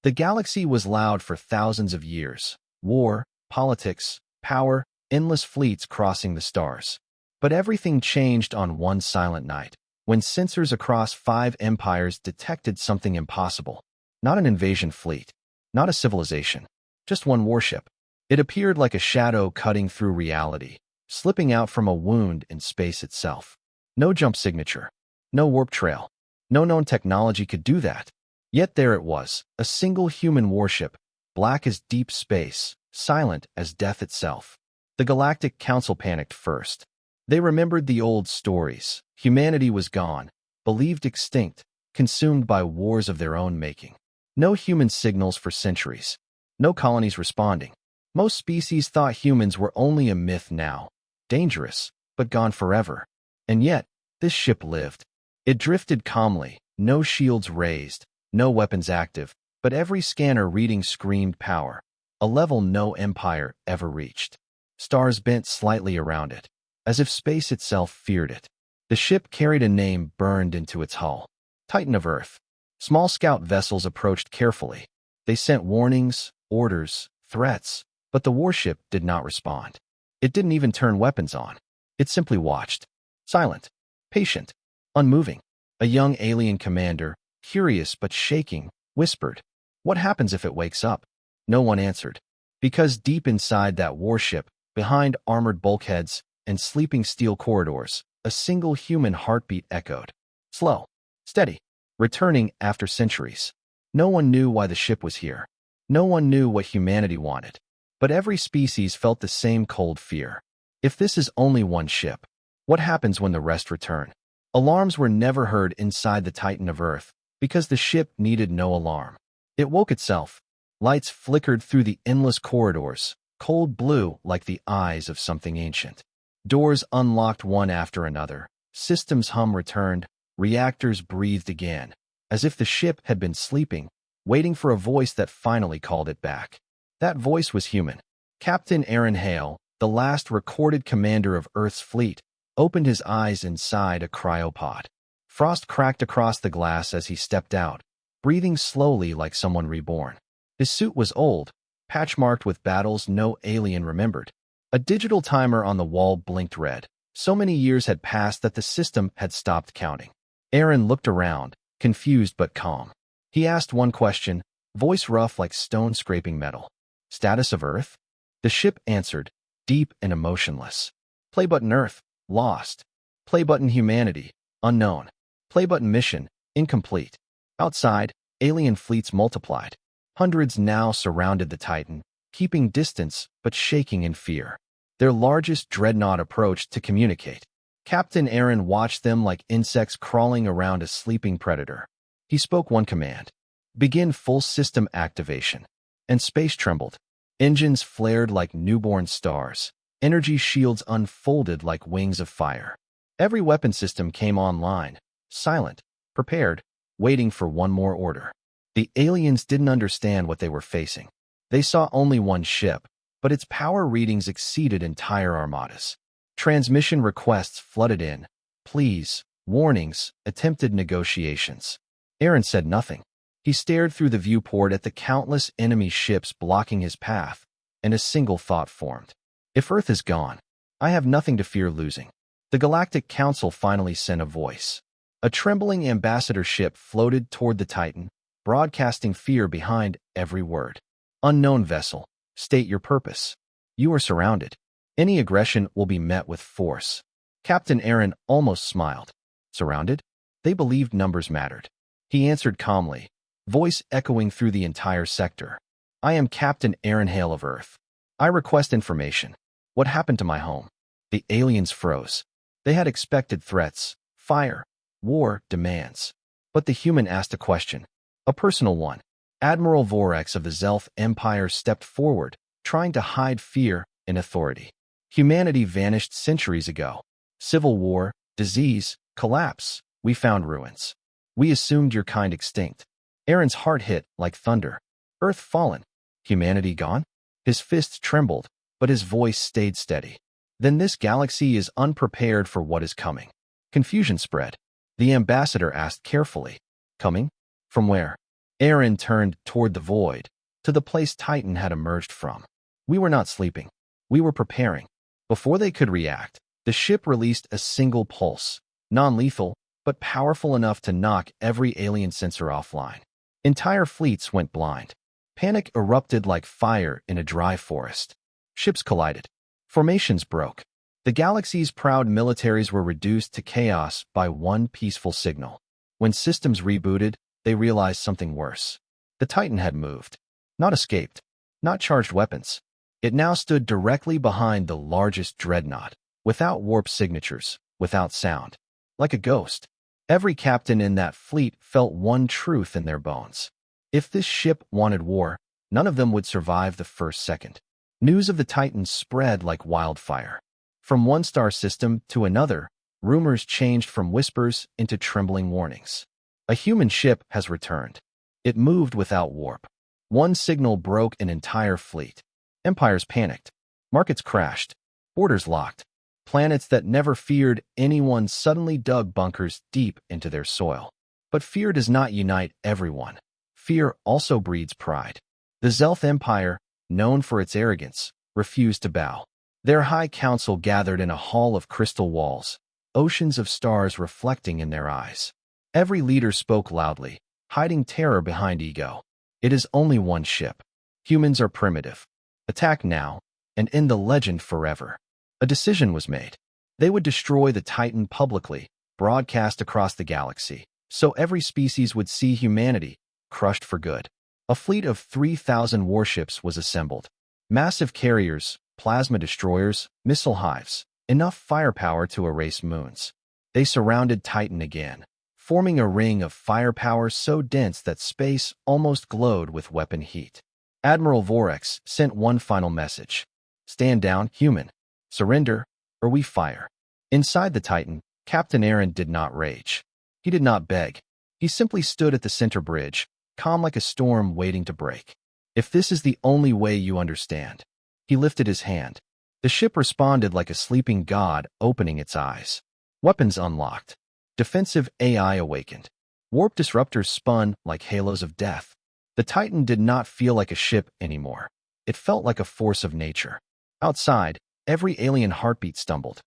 The galaxy was loud for thousands of years. War, politics, power, endless fleets crossing the stars. But everything changed on one silent night, when sensors across 5 empires detected something impossible. Not an invasion fleet, not a civilization, just one warship. It appeared like a shadow cutting through reality, slipping out from a wound in space itself. No jump signature, no warp trail. No known technology could do that. Yet there it was, a single human warship, black as deep space, silent as death itself. The Galactic Council panicked first. They remembered the old stories. Humanity was gone, believed extinct, consumed by wars of their own making. No human signals for centuries. No colonies responding. Most species thought humans were only a myth now. Dangerous, but gone forever. And yet, this ship lived. It drifted calmly, no shields raised, no weapons active, but every scanner reading screamed power, a level no empire ever reached. Stars bent slightly around it, as if space itself feared it. The ship carried a name burned into its hull. Titan of Earth. Small scout vessels approached carefully. They sent warnings, orders, threats, but the warship did not respond. It didn't even turn weapons on. It simply watched. Silent, patient, unmoving. A young alien commander, curious but shaking, whispered, "What happens if it wakes up?" No one answered. Because deep inside that warship, behind armored bulkheads and sleeping steel corridors, a single human heartbeat echoed. Slow, steady, returning after centuries. No one knew why the ship was here. No one knew what humanity wanted. But every species felt the same cold fear. If this is only one ship, what happens when the rest return? Alarms were never heard inside the Titan of Earth, because the ship needed no alarm. It woke itself. Lights flickered through the endless corridors, cold blue like the eyes of something ancient. Doors unlocked one after another. Systems hum returned. Reactors breathed again, as if the ship had been sleeping, waiting for a voice that finally called it back. That voice was human. Captain Aaron Hale, the last recorded commander of Earth's fleet, opened his eyes inside a cryopod. Frost cracked across the glass as he stepped out, breathing slowly like someone reborn. His suit was old, patch-marked with battles no alien remembered. A digital timer on the wall blinked red. So many years had passed that the system had stopped counting. Aaron looked around, confused but calm. He asked one question, voice rough like stone scraping metal. Status of Earth? The ship answered, deep and emotionless. Play button Earth, lost. Play button Humanity, unknown. Play button Mission, incomplete. Outside, alien fleets multiplied. Hundreds now surrounded the Titan, keeping distance but shaking in fear. Their largest dreadnought approached to communicate. Captain Aaron watched them like insects crawling around a sleeping predator. He spoke one command. Begin full system activation. And space trembled. Engines flared like newborn stars. Energy shields unfolded like wings of fire. Every weapon system came online, silent, prepared, waiting for one more order. The aliens didn't understand what they were facing. They saw only one ship, but its power readings exceeded entire armadas. Transmission requests flooded in. Pleas, warnings, attempted negotiations. Aaron said nothing. He stared through the viewport at the countless enemy ships blocking his path, and a single thought formed. If Earth is gone, I have nothing to fear losing. The Galactic Council finally sent a voice. A trembling ambassador ship floated toward the Titan, broadcasting fear behind every word. Unknown vessel, state your purpose. You are surrounded. Any aggression will be met with force. Captain Aaron almost smiled. Surrounded? They believed numbers mattered. He answered calmly, voice echoing through the entire sector. I am Captain Aaron Hale of Earth. I request information. What happened to my home? The aliens froze. They had expected threats, fire, war, demands. But the human asked a question, a personal one. Admiral Vorex of the Zelf Empire stepped forward, trying to hide fear and authority. Humanity vanished centuries ago. Civil war, disease, collapse. We found ruins. We assumed your kind extinct. Aaron's heart hit like thunder. Earth fallen. Humanity gone? His fists trembled, but his voice stayed steady. Then this galaxy is unprepared for what is coming. Confusion spread. The ambassador asked carefully. Coming? From where? Aaron turned toward the void, to the place Titan had emerged from. We were not sleeping. We were preparing. Before they could react, the ship released a single pulse, non-lethal, but powerful enough to knock every alien sensor offline. Entire fleets went blind. Panic erupted like fire in a dry forest. Ships collided. Formations broke. The galaxy's proud militaries were reduced to chaos by one peaceful signal. When systems rebooted, they realized something worse. The Titan had moved. Not escaped. Not charged weapons. It now stood directly behind the largest dreadnought, without warp signatures, without sound. Like a ghost. Every captain in that fleet felt one truth in their bones. If this ship wanted war, none of them would survive the first second. News of the Titan spread like wildfire. From one star system to another, rumors changed from whispers into trembling warnings. A human ship has returned. It moved without warp. One signal broke an entire fleet. Empires panicked. Markets crashed. Borders locked. Planets that never feared anyone suddenly dug bunkers deep into their soil. But fear does not unite everyone. Fear also breeds pride. The Zelth Empire, known for its arrogance, refused to bow. Their high council gathered in a hall of crystal walls, oceans of stars reflecting in their eyes. Every leader spoke loudly, hiding terror behind ego. It is only one ship. Humans are primitive. Attack now, and end the legend forever. A decision was made. They would destroy the Titan publicly, broadcast across the galaxy, so every species would see humanity crushed for good. A fleet of 3,000 warships was assembled. Massive carriers, plasma destroyers, missile hives, enough firepower to erase moons. They surrounded Titan again, forming a ring of firepower so dense that space almost glowed with weapon heat. Admiral Vorex sent one final message. Stand down, human. Surrender, or we fire. Inside the Titan, Captain Aaron did not rage. He did not beg. He simply stood at the center bridge, calm like a storm waiting to break. If this is the only way you understand. He lifted his hand. The ship responded like a sleeping god opening its eyes. Weapons unlocked. Defensive AI awakened. Warp disruptors spun like halos of death. The Titan did not feel like a ship anymore. It felt like a force of nature. Outside, every alien heartbeat stumbled.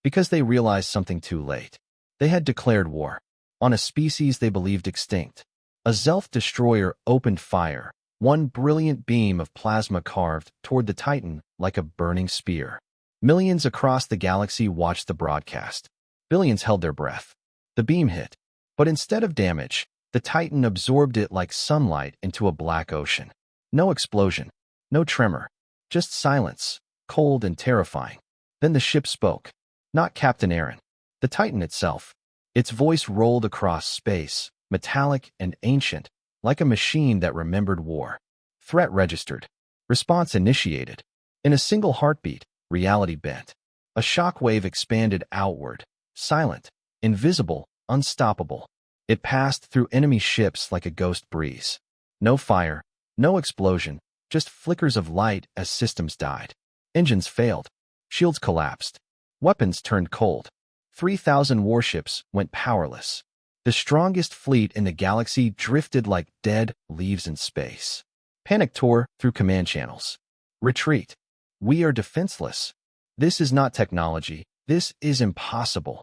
Because they realized something too late. They had declared war. On a species they believed extinct. A Zelth destroyer opened fire, one brilliant beam of plasma carved toward the Titan like a burning spear. Millions across the galaxy watched the broadcast. Billions held their breath. The beam hit. But instead of damage, the Titan absorbed it like sunlight into a black ocean. No explosion. No tremor. Just silence, cold and terrifying. Then the ship spoke. Not Captain Aaron. The Titan itself. Its voice rolled across space, metallic and ancient, like a machine that remembered war. Threat registered. Response initiated. In a single heartbeat, reality bent. A shockwave expanded outward, silent, invisible, unstoppable. It passed through enemy ships like a ghost breeze. No fire, no explosion, just flickers of light as systems died. Engines failed. Shields collapsed. Weapons turned cold. 3,000 warships went powerless. The strongest fleet in the galaxy drifted like dead leaves in space. Panic tore through command channels. Retreat. We are defenseless. This is not technology. This is impossible.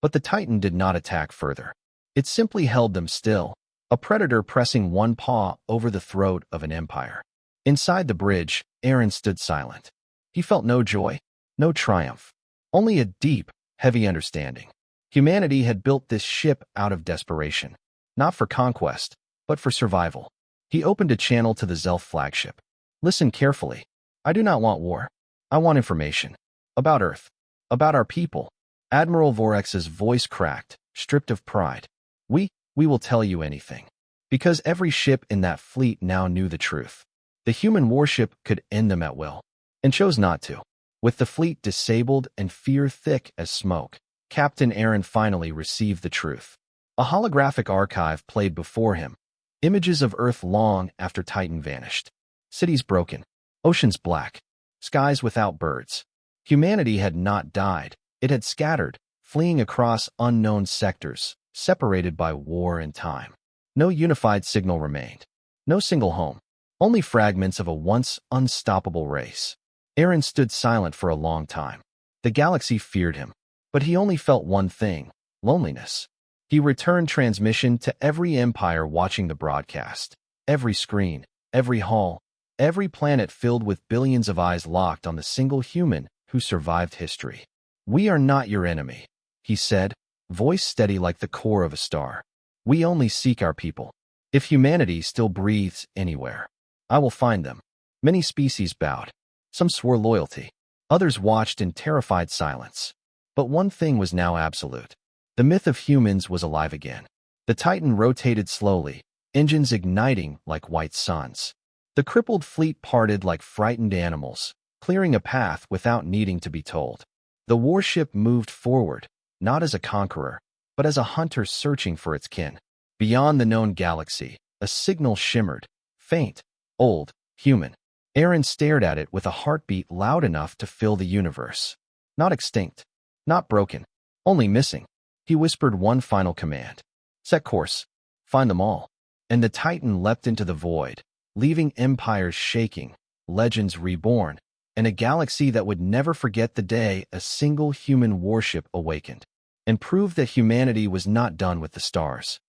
But the Titan did not attack further. It simply held them still, a predator pressing one paw over the throat of an empire. Inside the bridge, Aaron stood silent. He felt no joy, no triumph, only a deep, heavy understanding. Humanity had built this ship out of desperation, not for conquest, but for survival. He opened a channel to the Zelth flagship. Listen carefully. I do not want war. I want information. About Earth. About our people. Admiral Vorex's voice cracked, stripped of pride. We will tell you anything. Because every ship in that fleet now knew the truth. The human warship could end them at will, and chose not to. With the fleet disabled and fear thick as smoke, Captain Aaron finally received the truth. A holographic archive played before him. Images of Earth long after Titan vanished. Cities broken. Oceans black. Skies without birds. Humanity had not died. It had scattered, fleeing across unknown sectors, separated by war and time. No unified signal remained. No single home. Only fragments of a once unstoppable race. Aaron stood silent for a long time. The galaxy feared him. But he only felt one thing: loneliness. He returned transmission to every empire watching the broadcast. Every screen, every hall, every planet filled with billions of eyes locked on the single human who survived history. "We are not your enemy," he said, voice steady like the core of a star. "We only seek our people. If humanity still breathes anywhere, I will find them." Many species bowed. Some swore loyalty. Others watched in terrified silence. But one thing was now absolute. The myth of humans was alive again. The Titan rotated slowly, engines igniting like white suns. The crippled fleet parted like frightened animals, clearing a path without needing to be told. The warship moved forward, not as a conqueror, but as a hunter searching for its kin. Beyond the known galaxy, a signal shimmered, faint, old, human. Aaron stared at it with a heartbeat loud enough to fill the universe. Not extinct, not broken, only missing. He whispered one final command. "Set course. Find them all." And the Titan leapt into the void, leaving empires shaking, legends reborn, and a galaxy that would never forget the day a single human warship awakened and proved that humanity was not done with the stars.